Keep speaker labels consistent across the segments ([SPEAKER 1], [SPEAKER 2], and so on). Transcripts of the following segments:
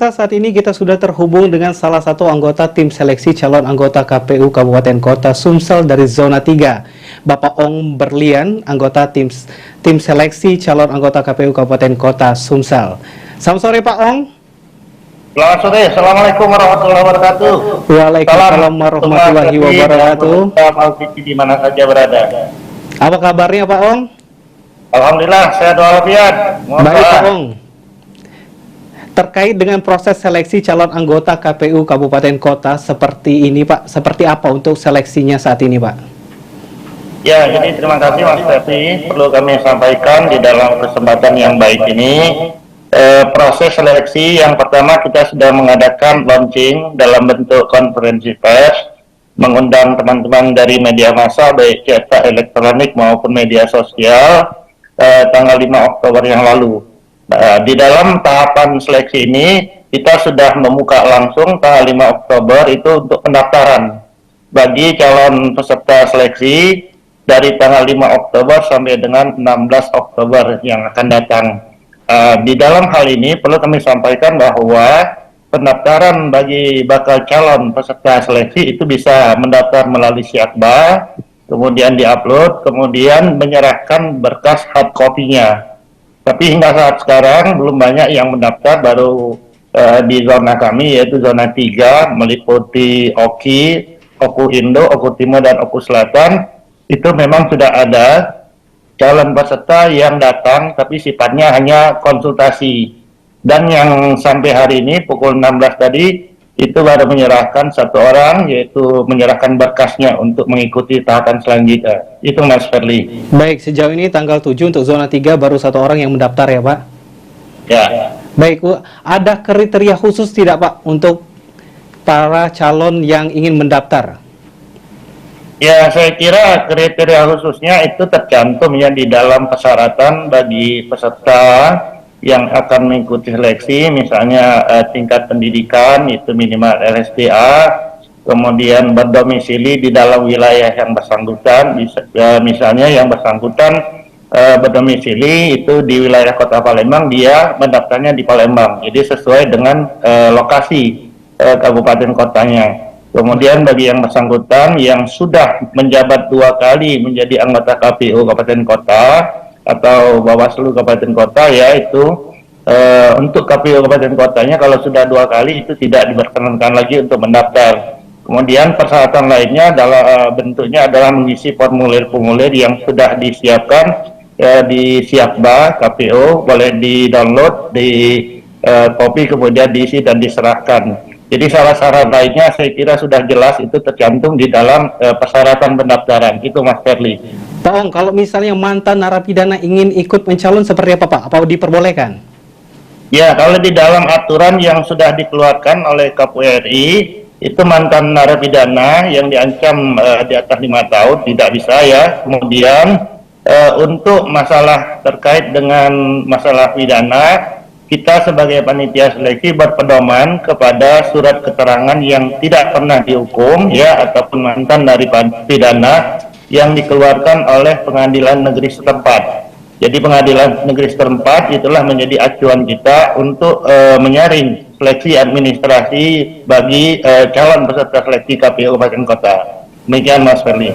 [SPEAKER 1] pemirsa, saat ini kita sudah terhubung dengan salah satu anggota tim seleksi calon anggota KPU Kabupaten Kota Sumsel dari Zona 3, Bapak Ong Berlian, anggota tim seleksi calon anggota KPU Kabupaten Kota Sumsel. Selamat sore Pak Ong.
[SPEAKER 2] Selamat sore, Assalamualaikum warahmatullahi wabarakatuh.
[SPEAKER 1] Waalaikumsalam warahmatullahi wabarakatuh.
[SPEAKER 2] Di mana saja berada.
[SPEAKER 1] Apa kabarnya Pak Ong?
[SPEAKER 2] Alhamdulillah, sehat walafiat.
[SPEAKER 1] Baik Pak Ong. Terkait dengan proses seleksi calon anggota KPU Kabupaten Kota seperti ini Pak, seperti apa untuk seleksinya saat ini Pak?
[SPEAKER 2] Ya, jadi terima kasih Mas Tevi. Perlu kami sampaikan di dalam kesempatan yang baik ini, proses seleksi yang pertama kita sudah mengadakan launching dalam bentuk konferensi pers, mengundang teman-teman dari media massa baik cetak elektronik maupun media sosial tanggal 5 Oktober yang lalu. Di dalam tahapan seleksi ini kita sudah membuka langsung tanggal 5 Oktober itu untuk pendaftaran bagi calon peserta seleksi dari tanggal 5 Oktober sampai dengan 16 Oktober yang akan datang. Di dalam hal ini perlu kami sampaikan bahwa pendaftaran bagi bakal calon peserta seleksi itu bisa mendaftar melalui Siakba, kemudian diupload, kemudian menyerahkan berkas hard copy-nya. Tapi hingga saat sekarang belum banyak yang mendaftar, baru di zona kami yaitu zona 3 meliputi Oki, Oku Indo, Oku Timur dan Oku Selatan. Itu memang sudah ada calon peserta yang datang tapi sifatnya hanya konsultasi. Dan yang sampai hari ini pukul 16 tadi itu baru menyerahkan satu orang, yaitu menyerahkan berkasnya untuk mengikuti tahapan selanjutnya. Itu Mas Ferli.
[SPEAKER 1] Baik, sejauh ini tanggal 7 untuk zona 3 baru satu orang yang mendaftar ya Pak?
[SPEAKER 2] Ya.
[SPEAKER 1] Baik, ada kriteria khusus tidak Pak untuk para calon yang ingin mendaftar?
[SPEAKER 2] Ya, saya kira kriteria khususnya itu tercantum ya di dalam persyaratan bagi peserta yang akan mengikuti seleksi, misalnya tingkat pendidikan itu minimal LSDA, kemudian berdomisili di dalam wilayah yang bersangkutan, misalnya yang bersangkutan berdomisili itu di wilayah Kota Palembang, dia mendaftarnya di Palembang, jadi sesuai dengan lokasi kabupaten kotanya. Kemudian bagi yang bersangkutan yang sudah menjabat 2 kali menjadi anggota KPU Kabupaten Kota atau Bawaslu Kabupaten Kota, yaitu untuk KPU Kabupaten Kotanya kalau sudah 2 kali itu tidak diperkenankan lagi untuk mendaftar. Kemudian persyaratan lainnya adalah bentuknya adalah mengisi formulir-formulir yang sudah disiapkan di Siakba KPU, boleh di-download, di copy kemudian diisi dan diserahkan. Jadi syarat-syarat lainnya saya kira sudah jelas itu tercantum di dalam persyaratan pendaftaran. Itu Mas Ferli.
[SPEAKER 1] Pak Ong, kalau misalnya mantan narapidana ingin ikut mencalon seperti apa Pak? Apa diperbolehkan?
[SPEAKER 2] Ya, kalau di dalam aturan yang sudah dikeluarkan oleh KPU RI, itu mantan narapidana yang diancam di atas 5 tahun tidak bisa ya. Kemudian untuk masalah terkait dengan masalah pidana, kita sebagai panitia seleksi berpedoman kepada surat keterangan yang tidak pernah dihukum ya, ataupun mantan dari pidana yang dikeluarkan oleh pengadilan negeri setempat. Jadi pengadilan negeri setempat itulah menjadi acuan kita untuk menyaring seleksi administrasi bagi calon peserta seleksi KPU Kabupaten Kota. Demikian Mas Ferli.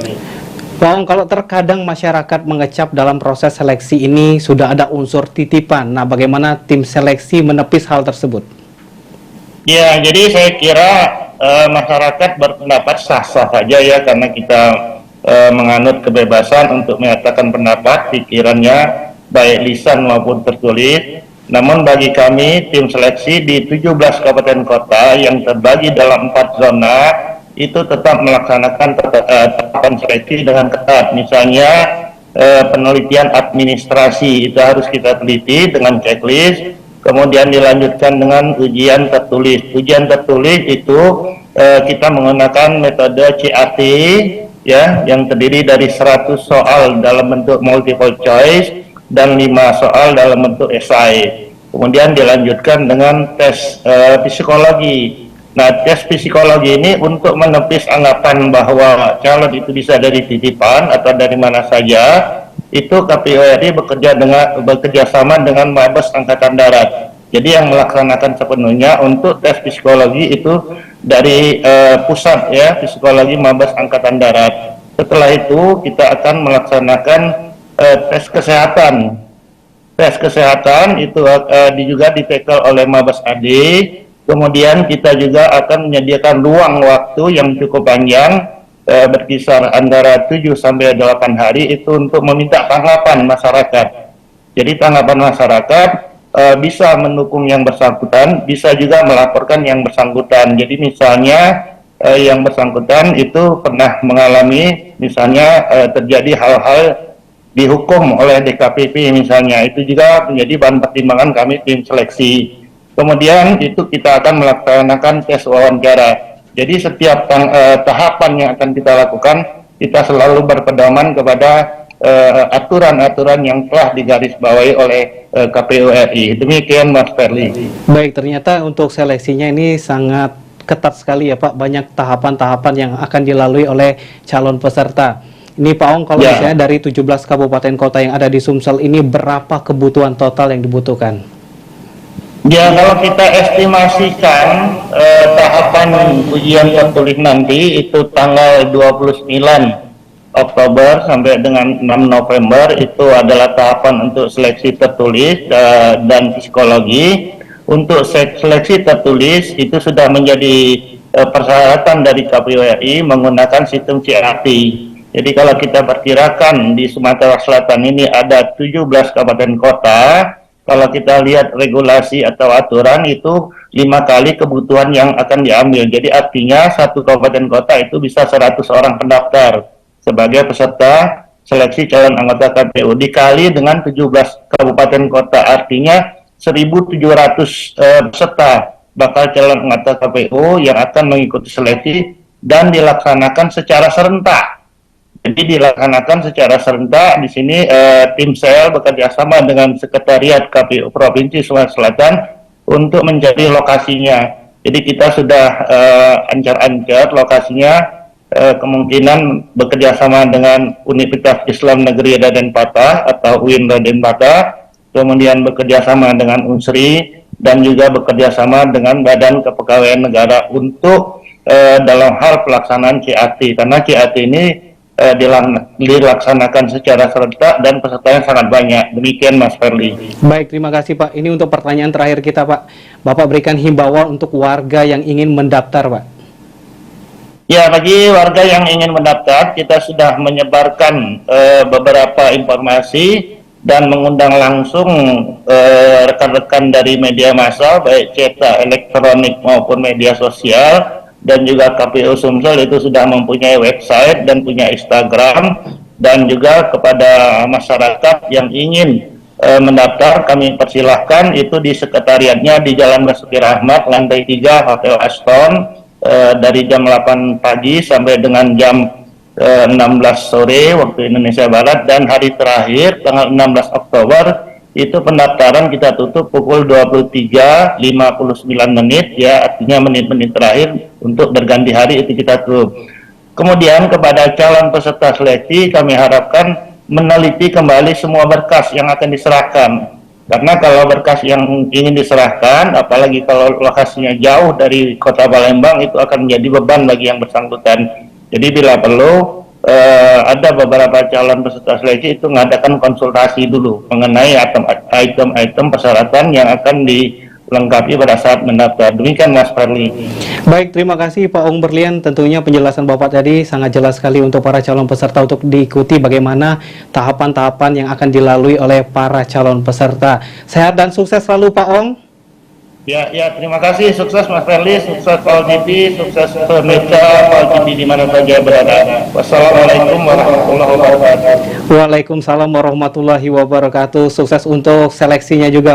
[SPEAKER 1] Pak Ong, kalau terkadang masyarakat mengecap dalam proses seleksi ini sudah ada unsur titipan. Nah, bagaimana tim seleksi menepis hal tersebut?
[SPEAKER 2] Ya, jadi saya kira masyarakat berpendapat sah-sah saja ya, karena kita menganut kebebasan untuk menyatakan pendapat, pikirannya, baik lisan maupun tertulis. Namun bagi kami, tim seleksi di 17 kabupaten kota yang terbagi dalam 4 zona, itu tetap melaksanakan tahapan seleksi dengan ketat. Misalnya penelitian administrasi itu harus kita teliti dengan checklist, kemudian dilanjutkan dengan ujian tertulis. Ujian tertulis itu kita menggunakan metode CAT ya, yang terdiri dari 100 soal dalam bentuk multiple choice dan 5 soal dalam bentuk esai. Kemudian dilanjutkan dengan tes psikologi. Nah, tes psikologi ini untuk menepis anggapan bahwa calon itu bisa dari titipan atau dari mana saja, itu KPU RI bekerja sama dengan Mabes Angkatan Darat. Jadi yang melaksanakan sepenuhnya untuk tes psikologi itu dari pusat ya, psikologi Mabes Angkatan Darat. Setelah itu kita akan melaksanakan tes kesehatan. Tes kesehatan itu juga ditekel oleh Mabes AD. Kemudian kita juga akan menyediakan ruang waktu yang cukup panjang, berkisar antara 7 sampai 8 hari itu untuk meminta tanggapan masyarakat. Jadi tanggapan masyarakat bisa mendukung yang bersangkutan, bisa juga melaporkan yang bersangkutan. Jadi misalnya yang bersangkutan itu pernah mengalami misalnya terjadi hal-hal dihukum oleh DKPP misalnya, itu juga menjadi bahan pertimbangan kami tim seleksi. Kemudian itu kita akan melaksanakan tes wawancara. Jadi setiap tahapan yang akan kita lakukan, kita selalu berpedoman kepada aturan-aturan yang telah digarisbawahi oleh KPU RI. Demikian Mas Ferli.
[SPEAKER 1] Baik, ternyata untuk seleksinya ini sangat ketat sekali ya Pak, banyak tahapan-tahapan yang akan dilalui oleh calon peserta. Ini Pak Ong, kalau misalnya dari 17 kabupaten kota yang ada di Sumsel ini, berapa kebutuhan total yang dibutuhkan?
[SPEAKER 2] Ya, kalau kita estimasikan tahapan ujian tertulis nanti itu tanggal 29 Oktober sampai dengan 6 November itu adalah tahapan untuk seleksi tertulis dan psikologi. Untuk seleksi tertulis itu sudah menjadi persyaratan dari KPU RI menggunakan sistem CAT. Jadi kalau kita perkirakan di Sumatera Selatan ini ada 17 kabupaten kota, kalau kita lihat regulasi atau aturan itu 5 kali kebutuhan yang akan diambil. Jadi artinya satu kabupaten kota itu bisa 100 orang pendaftar sebagai peserta seleksi calon anggota KPU, dikali dengan 17 kabupaten kota, artinya 1.700 peserta bakal calon anggota KPU yang akan mengikuti seleksi dan dilaksanakan secara serentak. Jadi dilaksanakan secara serentak. Di sini tim sel bekerjasama dengan Sekretariat KPU Provinsi Sumatera Selatan untuk mencari lokasinya. Jadi kita sudah ancar-ancar lokasinya, kemungkinan bekerjasama dengan Universitas Islam Negeri Raden Patah atau UIN Raden Patah, kemudian bekerjasama dengan UNSRI dan juga bekerjasama dengan Badan Kepegawaian Negara untuk dalam hal pelaksanaan CAT, karena CAT ini dilaksanakan secara serentak dan pesertanya sangat banyak. Demikian Mas Ferli.
[SPEAKER 1] Baik, terima kasih Pak. Ini untuk pertanyaan terakhir kita Pak. Bapak berikan himbauan untuk warga yang ingin mendaftar Pak.
[SPEAKER 2] Ya, bagi warga yang ingin mendaftar, kita sudah menyebarkan beberapa informasi dan mengundang langsung rekan-rekan dari media massa, baik cetak, elektronik maupun media sosial. Dan juga KPU Sumsel itu sudah mempunyai website dan punya Instagram, dan juga kepada masyarakat yang ingin mendaftar, kami persilahkan itu di sekretariatnya di Jalan Basuki Rahmat, lantai 3, Hotel Aston, dari jam 8 pagi sampai dengan jam 16 sore waktu Indonesia Barat. Dan hari terakhir tanggal 16 Oktober itu pendaftaran kita tutup pukul 23.59 menit ya, artinya menit-menit terakhir untuk berganti hari itu kita tutup. Kemudian kepada calon peserta seleksi kami harapkan meneliti kembali semua berkas yang akan diserahkan, karena kalau berkas yang ingin diserahkan, apalagi kalau lokasinya jauh dari kota Palembang, itu akan menjadi beban bagi yang bersangkutan. Jadi bila perlu ada beberapa calon peserta seleksi itu mengadakan konsultasi dulu mengenai item-item persyaratan yang akan dilengkapi pada saat mendaftar. Demikian Mas Ferli.
[SPEAKER 1] Baik, terima kasih Pak Ong Berlian. Tentunya penjelasan Bapak tadi sangat jelas sekali untuk para calon peserta untuk diikuti bagaimana tahapan-tahapan yang akan dilalui oleh para calon peserta. Sehat dan sukses selalu Pak Ong.
[SPEAKER 2] Ya, terima kasih. Sukses Mas Ferli, sukses Pal TV, sukses pemirsa Pal TV di mana saja berada. Wassalamualaikum warahmatullahi wabarakatuh.
[SPEAKER 1] Waalaikumsalam warahmatullahi wabarakatuh. Sukses untuk seleksinya juga